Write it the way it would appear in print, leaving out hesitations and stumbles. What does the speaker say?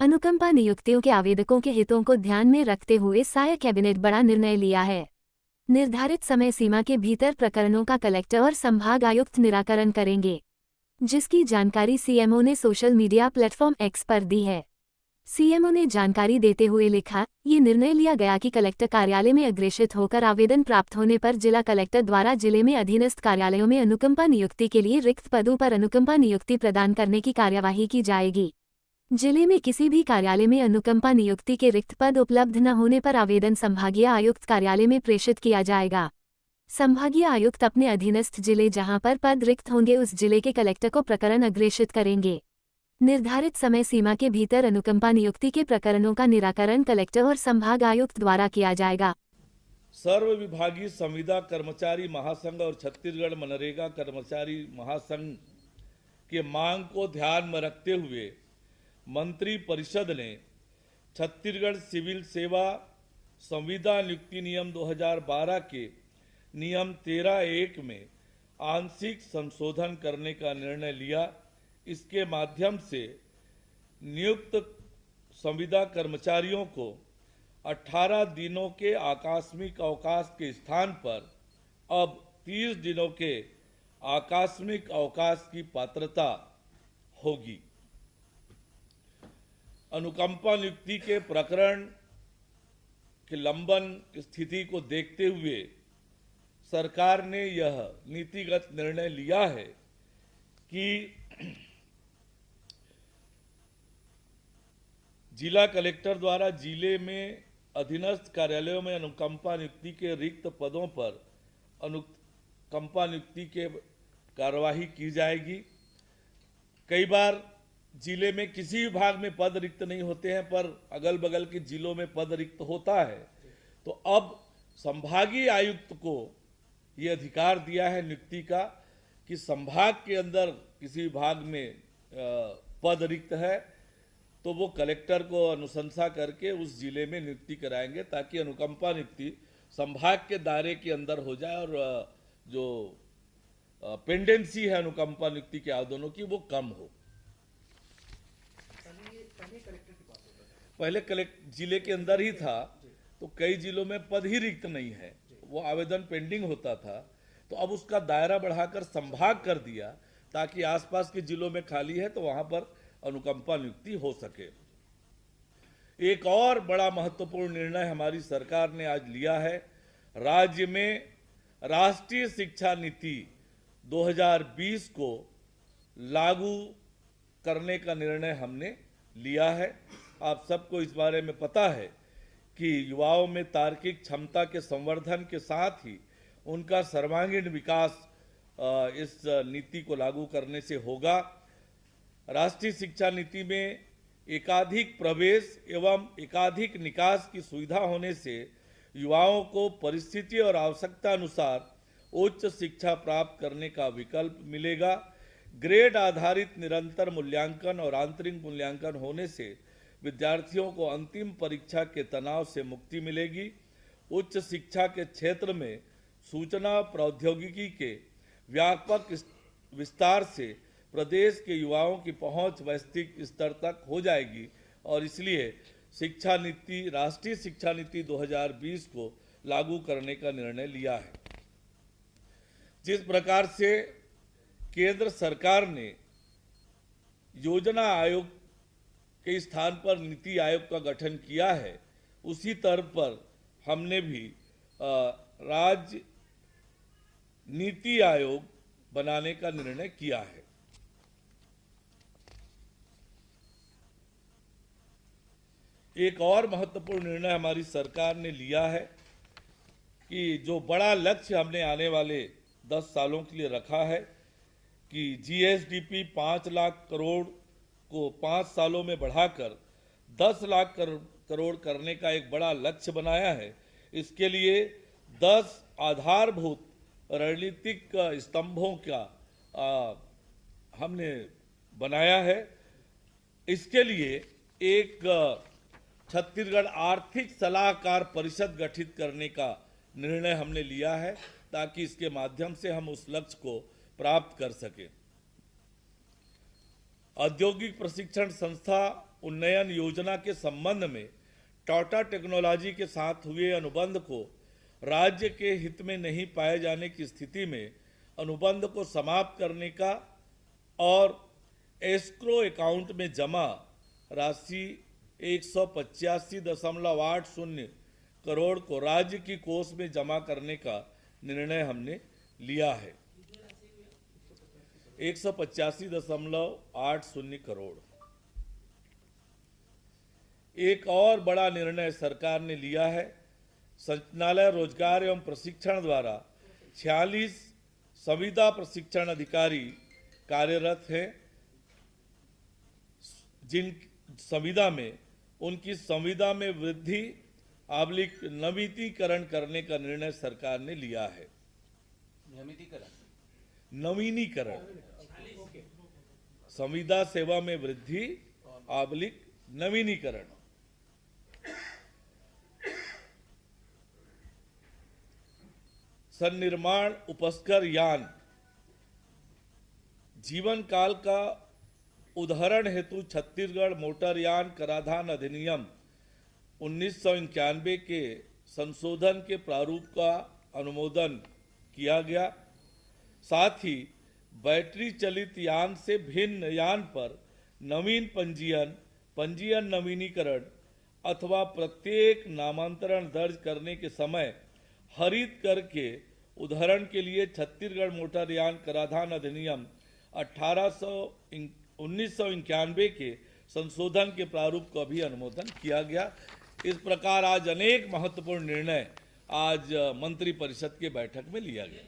अनुकंपा नियुक्तियों के आवेदकों के हितों को ध्यान में रखते हुए सहायक कैबिनेट बड़ा निर्णय लिया है। निर्धारित समय सीमा के भीतर प्रकरणों का कलेक्टर और संभाग आयुक्त निराकरण करेंगे, जिसकी जानकारी सीएमओ ने सोशल मीडिया प्लेटफॉर्म एक्स पर दी है। सीएमओ ने जानकारी देते हुए लिखा, ये निर्णय लिया गया कि कलेक्टर कार्यालय में अग्रेषित होकर आवेदन प्राप्त होने पर जिला कलेक्टर द्वारा जिले में अधीनस्थ कार्यालयों में अनुकंपा नियुक्ति के लिए रिक्त पदों पर अनुकंपा नियुक्ति प्रदान करने की कार्यवाही की जाएगी। जिले में किसी भी कार्यालय में अनुकंपा नियुक्ति के रिक्त पद उपलब्ध न होने पर आवेदन संभागीय आयुक्त कार्यालय में प्रेषित किया जाएगा। संभागीय आयुक्त अपने अधीनस्थ जिले जहां पर पद रिक्त होंगे उस जिले के कलेक्टर को प्रकरण अग्रेषित करेंगे। निर्धारित समय सीमा के भीतर अनुकंपा नियुक्ति के प्रकरणों का निराकरण कलेक्टर और संभाग आयुक्त द्वारा किया जाएगा। सर्व विभागीय संविदा कर्मचारी महासंघ और छत्तीसगढ़ मनरेगा कर्मचारी महासंघ के मांग को ध्यान में रखते हुए मंत्री परिषद ने छत्तीसगढ़ सिविल सेवा संविदा नियुक्ति नियम 2012 के नियम 13(1) में आंशिक संशोधन करने का निर्णय लिया। इसके माध्यम से नियुक्त संविदा कर्मचारियों को 18 दिनों के आकस्मिक अवकाश के स्थान पर अब 30 दिनों के आकस्मिक अवकाश की पात्रता होगी। अनुकंपा नियुक्ति के प्रकरण के लंबन स्थिति को देखते हुए सरकार ने यह नीतिगत निर्णय लिया है कि जिला कलेक्टर द्वारा जिले में अधीनस्थ कार्यालयों में अनुकंपा नियुक्ति के रिक्त पदों पर अनुकंपा नियुक्ति के कार्यवाही की जाएगी। कई बार जिले में किसी विभाग में पद रिक्त नहीं होते हैं, पर अगल बगल के जिलों में पद रिक्त होता है, तो अब संभागीय आयुक्त को ये अधिकार दिया है नियुक्ति का कि संभाग के अंदर किसी विभाग में पद रिक्त है तो वो कलेक्टर को अनुशंसा करके उस जिले में नियुक्ति कराएंगे, ताकि अनुकंपा नियुक्ति संभाग के दायरे के अंदर हो जाए और जो पेंडेंसी है अनुकंपा नियुक्ति के आवेदनों की वो कम हो। पहले जिले के अंदर ही था, तो कई जिलों में पद ही रिक्त नहीं है, वो आवेदन पेंडिंग होता था, तो अब उसका दायरा बढ़ाकर संभाग कर दिया ताकि आसपास के जिलों में खाली है तो वहां पर अनुकंपा नियुक्ति हो सके। एक और बड़ा महत्वपूर्ण निर्णय हमारी सरकार ने आज लिया है। राज्य में राष्ट्रीय शिक्षा नीति 2020 को लागू करने का निर्णय हमने लिया है। आप सबको इस बारे में पता है कि युवाओं में तार्किक क्षमता के संवर्धन के साथ ही उनका सर्वांगीण विकास इस नीति को लागू करने से होगा। राष्ट्रीय शिक्षा नीति में एकाधिक प्रवेश एवं एकाधिक निकास की सुविधा होने से युवाओं को परिस्थिति और आवश्यकता अनुसार उच्च शिक्षा प्राप्त करने का विकल्प मिलेगा। ग्रेड आधारित निरंतर मूल्यांकन और आंतरिक मूल्यांकन होने से विद्यार्थियों को अंतिम परीक्षा के तनाव से मुक्ति मिलेगी। उच्च शिक्षा के क्षेत्र में सूचना प्रौद्योगिकी के व्यापक विस्तार से प्रदेश के युवाओं की पहुंच वैश्विक स्तर तक हो जाएगी और इसलिए शिक्षा नीति राष्ट्रीय शिक्षा नीति 2020 को लागू करने का निर्णय लिया है। जिस प्रकार से केंद्र सरकार ने योजना आयोग के स्थान पर नीति आयोग का गठन किया है, उसी तर्ज पर हमने भी राज्य नीति आयोग बनाने का निर्णय किया है। एक और महत्वपूर्ण निर्णय हमारी सरकार ने लिया है कि जो बड़ा लक्ष्य हमने आने वाले 10 सालों के लिए रखा है कि जीएसडीपी 5 लाख करोड़ को 5 सालों में बढ़ाकर 10 लाख करोड़ करने का एक बड़ा लक्ष्य बनाया है। इसके लिए 10 आधारभूत रणनीतिक स्तंभों का हमने बनाया है। इसके लिए एक छत्तीसगढ़ आर्थिक सलाहकार परिषद गठित करने का निर्णय हमने लिया है ताकि इसके माध्यम से हम उस लक्ष्य को प्राप्त कर सकें। औद्योगिक प्रशिक्षण संस्था उन्नयन योजना के संबंध में टाटा टेक्नोलॉजी के साथ हुए अनुबंध को राज्य के हित में नहीं पाए जाने की स्थिति में अनुबंध को समाप्त करने का और एस्क्रो अकाउंट में जमा राशि 185.80 करोड़ को राज्य की कोष में जमा करने का निर्णय हमने लिया है। 185.80 करोड़। एक और बड़ा निर्णय सरकार ने लिया है। संचालय रोजगार एवं प्रशिक्षण द्वारा 46 संविदा प्रशिक्षण अधिकारी कार्यरत हैं, जिन संविदा में उनकी संविदा में वृद्धि आबलिक नवीनीकरण करने का निर्णय सरकार ने लिया है। नवीनीकरण, संविदा सेवा में वृद्धि आबलिक नवीनीकरण। सन्निर्माण उपस्कर यान जीवन काल का उदाहरण हेतु छत्तीसगढ़ मोटरयान कराधान अधिनियम 1991 के संशोधन के प्रारूप का अनुमोदन किया गया। साथ ही बैटरी चलित यान से भिन्न यान पर नवीन पंजीयन नवीनीकरण अथवा प्रत्येक नामांतरण दर्ज करने के समय हरित कर के उदाहरण के लिए छत्तीसगढ़ मोटरयान कराधान अधिनियम 1991 के संशोधन के प्रारूप का भी अनुमोदन किया गया। इस प्रकार आज अनेक महत्वपूर्ण निर्णय आज मंत्रिपरिषद के बैठक में लिया गया।